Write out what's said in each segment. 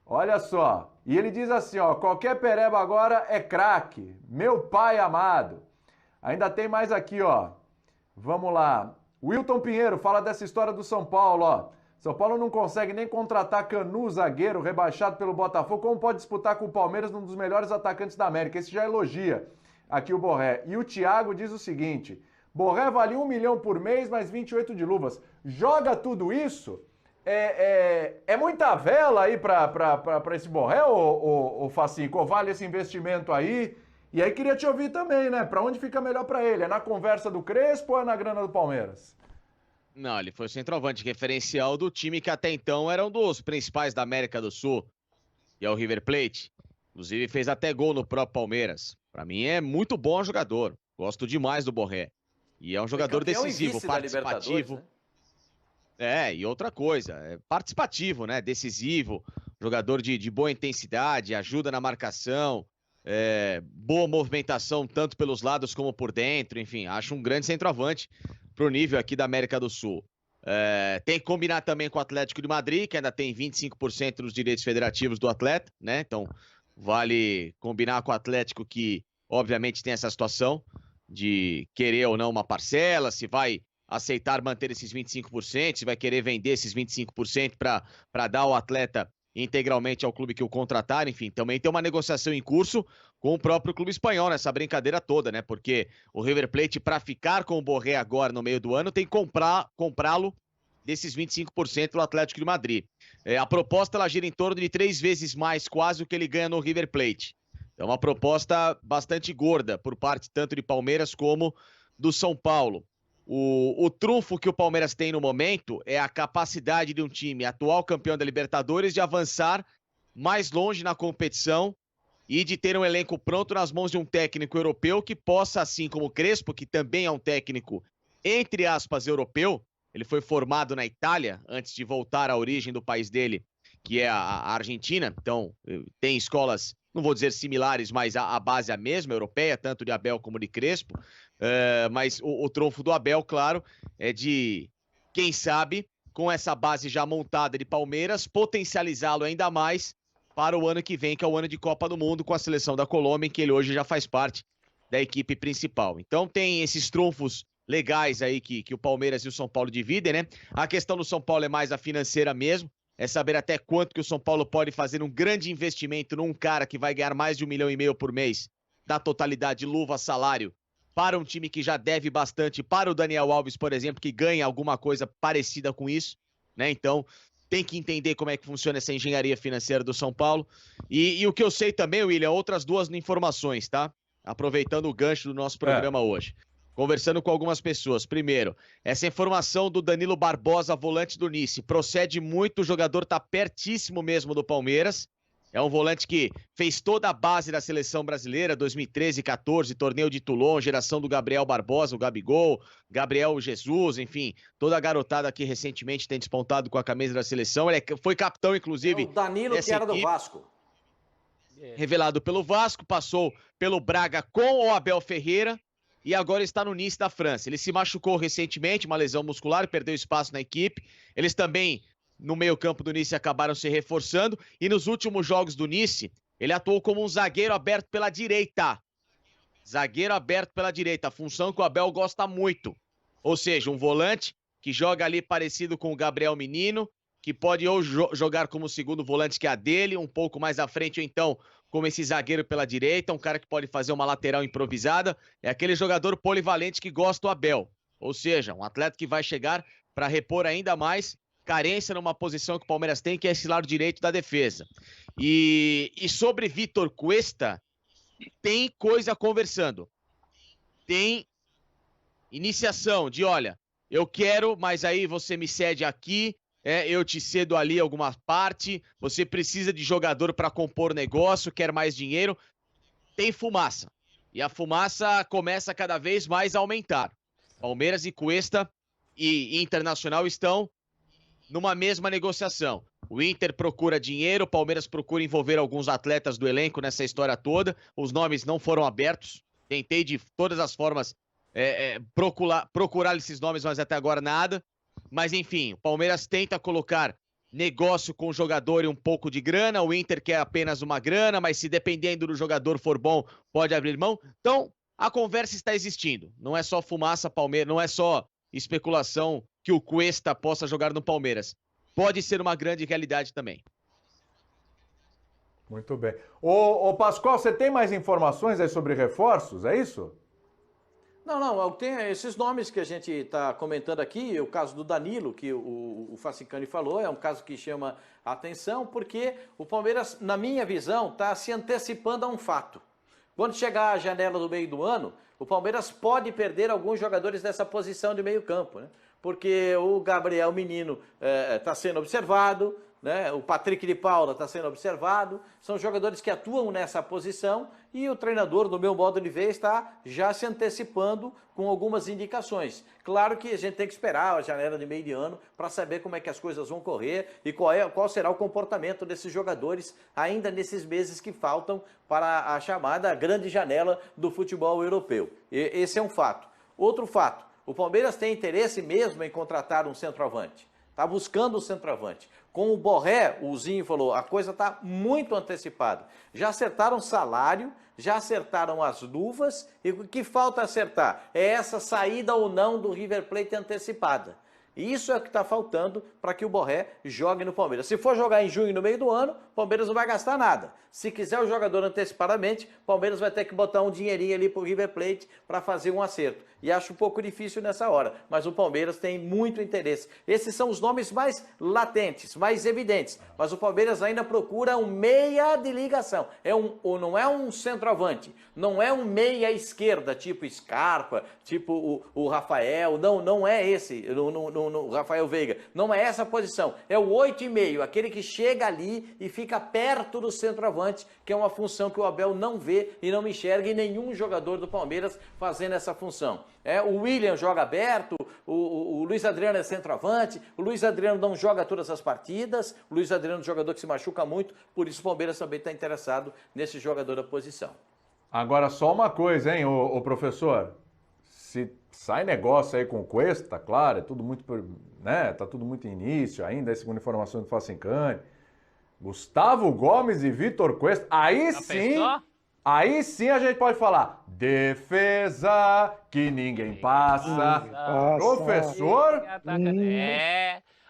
Olha só. E ele diz assim, ó, qualquer pereba agora é craque. Meu pai amado. Ainda tem mais aqui, ó. Vamos lá. Wilton Pinheiro fala dessa história do São Paulo, ó. São Paulo não consegue nem contratar Canu, zagueiro, rebaixado pelo Botafogo. Como pode disputar com o Palmeiras, um dos melhores atacantes da América? Esse já elogia aqui o Borré. E o Thiago diz o seguinte: Borré vale 1 milhão por mês, mais 28 de luvas. Joga tudo isso? É muita vela aí pra esse Borré, ô Facinco? Ou vale esse investimento aí? E aí queria te ouvir também, né? Pra onde fica melhor pra ele? É na conversa do Crespo ou é na grana do Palmeiras? Não, ele foi o centroavante referencial do time que até então era um dos principais da América do Sul, e é o River Plate. Inclusive fez até gol no próprio Palmeiras. Pra mim é muito bom jogador. Gosto demais do Borré. E é um Foi jogador campeão e decisivo, vice da Libertadores, participativo. né? E outra coisa, é participativo, né? Decisivo, jogador de boa intensidade, ajuda na marcação, boa movimentação tanto pelos lados como por dentro, enfim, acho um grande centroavante pro nível aqui da América do Sul. Tem que combinar também com o Atlético de Madrid, que ainda tem 25% dos direitos federativos do atleta, né? Então, vale combinar com o Atlético que, obviamente, tem essa situação de querer ou não uma parcela, se vai aceitar manter esses 25%, se vai querer vender esses 25% para dar ao atleta integralmente ao clube que o contratar, enfim, também tem uma negociação em curso com o próprio clube espanhol nessa brincadeira toda, né? Porque o River Plate, para ficar com o Borré agora no meio do ano, tem que comprá-lo desses 25% do Atlético de Madrid. A proposta ela gira em torno de 3 vezes mais quase o que ele ganha no River Plate. É uma proposta bastante gorda por parte tanto de Palmeiras como do São Paulo. O trunfo que o Palmeiras tem no momento é a capacidade de um time atual campeão da Libertadores de avançar mais longe na competição e de ter um elenco pronto nas mãos de um técnico europeu que possa, assim como o Crespo, que também é um técnico, entre aspas, europeu, ele foi formado na Itália antes de voltar à origem do país dele, que é a Argentina, então tem escolas, não vou dizer similares, mas a base é a mesma, europeia, tanto de Abel como de Crespo. Mas o trunfo do Abel, claro, é de, quem sabe, com essa base já montada de Palmeiras, potencializá-lo ainda mais para o ano que vem, que é o ano de Copa do Mundo, com a seleção da Colômbia, em que ele hoje já faz parte da equipe principal. Então tem esses trunfos legais aí que o Palmeiras e o São Paulo dividem, né? A questão do São Paulo é mais a financeira mesmo, é saber até quanto que o São Paulo pode fazer um grande investimento num cara que vai ganhar mais de 1,5 milhão por mês, da totalidade luva, salário, para um time que já deve bastante, para o Daniel Alves, por exemplo, que ganha alguma coisa parecida com isso, né? Então, tem que entender como é que funciona essa engenharia financeira do São Paulo. E o que eu sei também, William, outras duas informações, tá? Aproveitando o gancho do nosso programa hoje. Conversando com algumas pessoas. Primeiro, essa informação do Danilo Barbosa, volante do Nice, procede muito, o jogador tá pertíssimo mesmo do Palmeiras. É um volante que fez toda a base da seleção brasileira, 2013, 14, torneio de Toulon, geração do Gabriel Barbosa, o Gabigol, Gabriel Jesus, enfim, toda a garotada que recentemente tem despontado com a camisa da seleção. Ele foi capitão, inclusive, É o Danilo, que era do Vasco. Revelado pelo Vasco, passou pelo Braga com o Abel Ferreira e agora está no Nice da França. Ele se machucou recentemente, uma lesão muscular, perdeu espaço na equipe. Eles também, no meio-campo do Nice, acabaram se reforçando. E nos últimos jogos do Nice, ele atuou como um zagueiro aberto pela direita. Zagueiro aberto pela direita, função que o Abel gosta muito. Ou seja, um volante que joga ali parecido com o Gabriel Menino, que pode ou jogar como segundo volante que é a dele, um pouco mais à frente, ou então como esse zagueiro pela direita, um cara que pode fazer uma lateral improvisada. É aquele jogador polivalente que gosta do Abel. Ou seja, um atleta que vai chegar para repor ainda mais carência numa posição que o Palmeiras tem, que é esse lado direito da defesa. E sobre Vitor Cuesta, tem coisa conversando. Tem iniciação de, olha, eu quero, mas aí você me cede aqui, eu te cedo ali alguma parte, você precisa de jogador para compor negócio, quer mais dinheiro. Tem fumaça. E a fumaça começa cada vez mais a aumentar. Palmeiras e Cuesta e Internacional estão numa mesma negociação. O Inter procura dinheiro, o Palmeiras procura envolver alguns atletas do elenco nessa história toda. Os nomes não foram abertos. Tentei de todas as formas procurar esses nomes, mas até agora nada. Mas enfim, o Palmeiras tenta colocar negócio com o jogador e um pouco de grana, o Inter quer apenas uma grana, mas se dependendo do jogador for bom, pode abrir mão. Então, a conversa está existindo. Não é só fumaça, Palmeiras, não é só especulação que o Cuesta possa jogar no Palmeiras. Pode ser uma grande realidade também. Muito bem. Ô Pascoal, você tem mais informações aí sobre reforços, é isso? Não, tem esses nomes que a gente está comentando aqui, o caso do Danilo, que o Facicani falou, é um caso que chama a atenção, porque o Palmeiras, na minha visão, está se antecipando a um fato. Quando chegar a janela do meio do ano, o Palmeiras pode perder alguns jogadores dessa posição de meio campo, né? Porque o Gabriel Menino está sendo observado, né? O Patrick de Paula está sendo observado, são jogadores que atuam nessa posição e o treinador, do meu modo de ver, está já se antecipando com algumas indicações. Claro que a gente tem que esperar a janela de meio de ano para saber como é que as coisas vão correr e qual será o comportamento desses jogadores ainda nesses meses que faltam para a chamada grande janela do futebol europeu. Esse é um fato. Outro fato, o Palmeiras tem interesse mesmo em contratar um centroavante. Está buscando o centroavante. Com o Borré, o Zinho falou, a coisa está muito antecipada. Já acertaram salário, já acertaram as luvas, e o que falta acertar é essa saída ou não do River Plate antecipada. E isso é o que está faltando para que o Borré jogue no Palmeiras. Se for jogar em junho, no meio do ano, o Palmeiras não vai gastar nada. Se quiser o jogador antecipadamente, o Palmeiras vai ter que botar um dinheirinho ali para o River Plate para fazer um acerto. E acho um pouco difícil nessa hora, mas o Palmeiras tem muito interesse. Esses são os nomes mais latentes, mais evidentes. Mas o Palmeiras ainda procura um meia de ligação. Não é um centroavante, não é um meia esquerda, tipo Scarpa, tipo o Rafael. Não é esse, o Rafael Veiga. Não é essa posição. É o 8,5, aquele que chega ali e fica perto do centroavante, que é uma função que o Abel não vê e não enxerga em nenhum jogador do Palmeiras fazendo essa função. O William joga aberto, o Luiz Adriano é centroavante, o Luiz Adriano não joga todas as partidas, o Luiz Adriano é um jogador que se machuca muito, por isso o Palmeiras também está interessado nesse jogador da posição. Agora, só uma coisa, hein, ô professor? Se sai negócio aí com o Cuesta, claro, é tudo muito, né, tá tudo muito início ainda, é segundo informações do Facicani. Gustavo Gomes e Vitor Cuesta, aí Já sim... pensou? Aí sim a gente pode falar defesa que ninguém passa. Professor?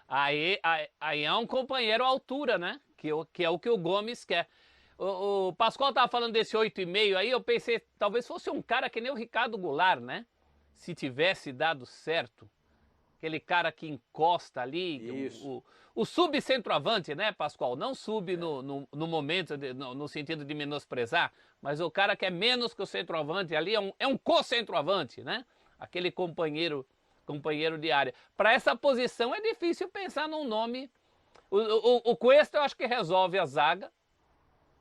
Aí é um companheiro à altura, né? Que é o que o Gomes quer. O Pascoal tava falando desse 8,5 aí, eu pensei, talvez fosse um cara que nem o Ricardo Goulart, né? Se tivesse dado certo. Aquele cara que encosta ali, o sub-centroavante, né, Pascoal? Não sub no momento, no sentido de menosprezar, mas o cara que é menos que o centroavante ali é um co-centroavante, né? Aquele companheiro de área. Para essa posição é difícil pensar num nome. O Cuesta eu acho que resolve a zaga,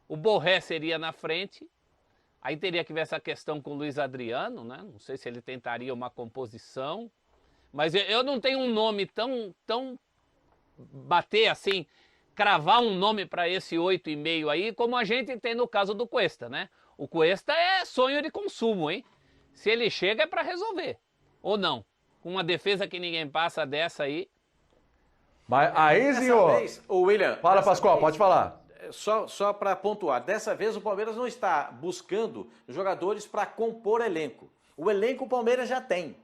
o Borré seria na frente, aí teria que ver essa questão com o Luiz Adriano, né? Não sei se ele tentaria uma composição. Mas eu não tenho um nome tão bater assim, cravar um nome para esse 8,5 aí, como a gente tem no caso do Cuesta, né? O Cuesta é sonho de consumo, hein? Se ele chega é para resolver, ou não? Com uma defesa que ninguém passa dessa aí. Mas aí, senhor... O William... Fala, Pascoal, pode falar. Só para pontuar, dessa vez o Palmeiras não está buscando jogadores para compor elenco. O elenco o Palmeiras já tem.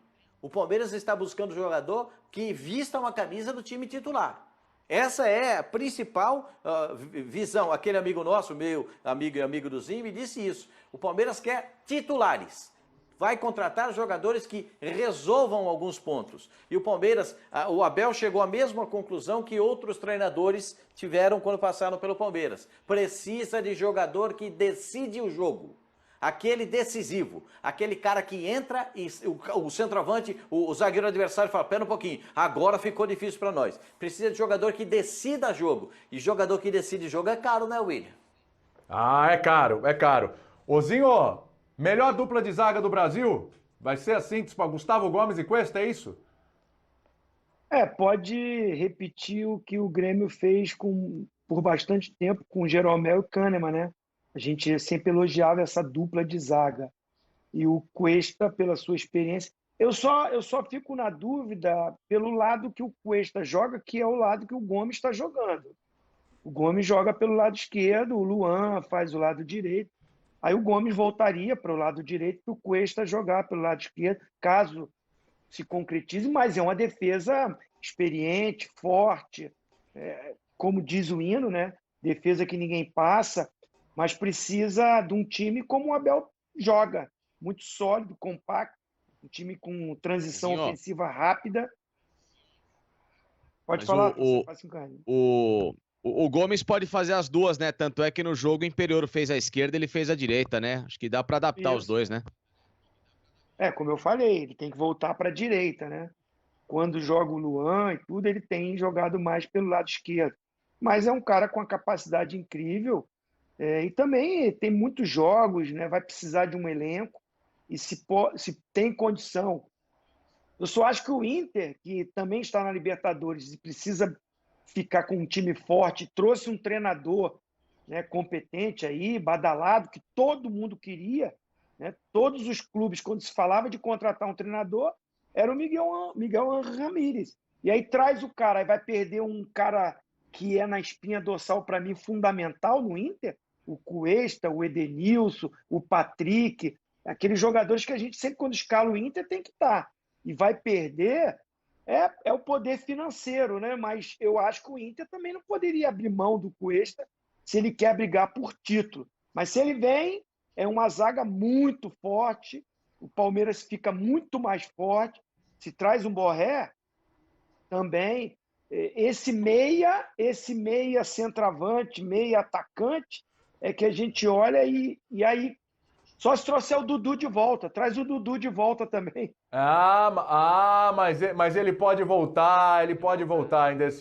O Palmeiras está buscando jogador que vista uma camisa do time titular. Essa é a principal visão. Aquele amigo nosso, meu amigo e amigo do Zinho, me disse isso. O Palmeiras quer titulares. Vai contratar jogadores que resolvam alguns pontos. E o Palmeiras, o Abel chegou à mesma conclusão que outros treinadores tiveram quando passaram pelo Palmeiras. Precisa de jogador que decide o jogo. Aquele decisivo, aquele cara que entra e o centroavante, o zagueiro adversário fala, pera um pouquinho, agora ficou difícil para nós. Precisa de jogador que decida jogo. E jogador que decide jogo é caro, né, William? Ah, é caro, é caro. Ô, melhor dupla de zaga do Brasil? Vai ser assim, para Gustavo Gomes e Cuesta, é isso? Pode repetir o que o Grêmio fez por bastante tempo com o Jeromel e o Kahneman, né? A gente sempre elogiava essa dupla de zaga. E o Cuesta, pela sua experiência, Eu só fico na dúvida pelo lado que o Cuesta joga, que é o lado que o Gomes está jogando. O Gomes joga pelo lado esquerdo, o Luan faz o lado direito. Aí o Gomes voltaria para o lado direito para o Cuesta jogar pelo lado esquerdo, caso se concretize, mas é uma defesa experiente, forte, como diz o hino, né? Defesa que ninguém passa, mas precisa de um time como o Abel joga, muito sólido, compacto, um time com transição ofensiva rápida. Pode falar, o Gomes pode fazer as duas, né? Tanto é que no jogo o Imperior fez a esquerda, ele fez a direita, né? Acho que dá para adaptar os dois, né? Como eu falei, ele tem que voltar para a direita, né? Quando joga o Luan e tudo, ele tem jogado mais pelo lado esquerdo. Mas é um cara com uma capacidade incrível e também tem muitos jogos, né? Vai precisar de um elenco e se tem condição. Eu só acho que o Inter, que também está na Libertadores e precisa ficar com um time forte, trouxe um treinador, né, competente aí, badalado, que todo mundo queria, né? Todos os clubes, quando se falava de contratar um treinador, era o Miguel Ramírez. E aí traz o cara, aí vai perder um cara que é na espinha dorsal, para mim, fundamental no Inter, o Cuesta, o Edenilson, o Patrick, aqueles jogadores que a gente sempre, quando escala o Inter, tem que estar. E vai perder o poder financeiro, né? Mas eu acho que o Inter também não poderia abrir mão do Cuesta se ele quer brigar por título. Mas se ele vem, é uma zaga muito forte, o Palmeiras fica muito mais forte, se traz um Borré, também, esse meia centroavante, meia atacante, é que a gente olha e aí, só se trouxer o Dudu de volta, traz o Dudu de volta também. Mas ele pode voltar ainda esse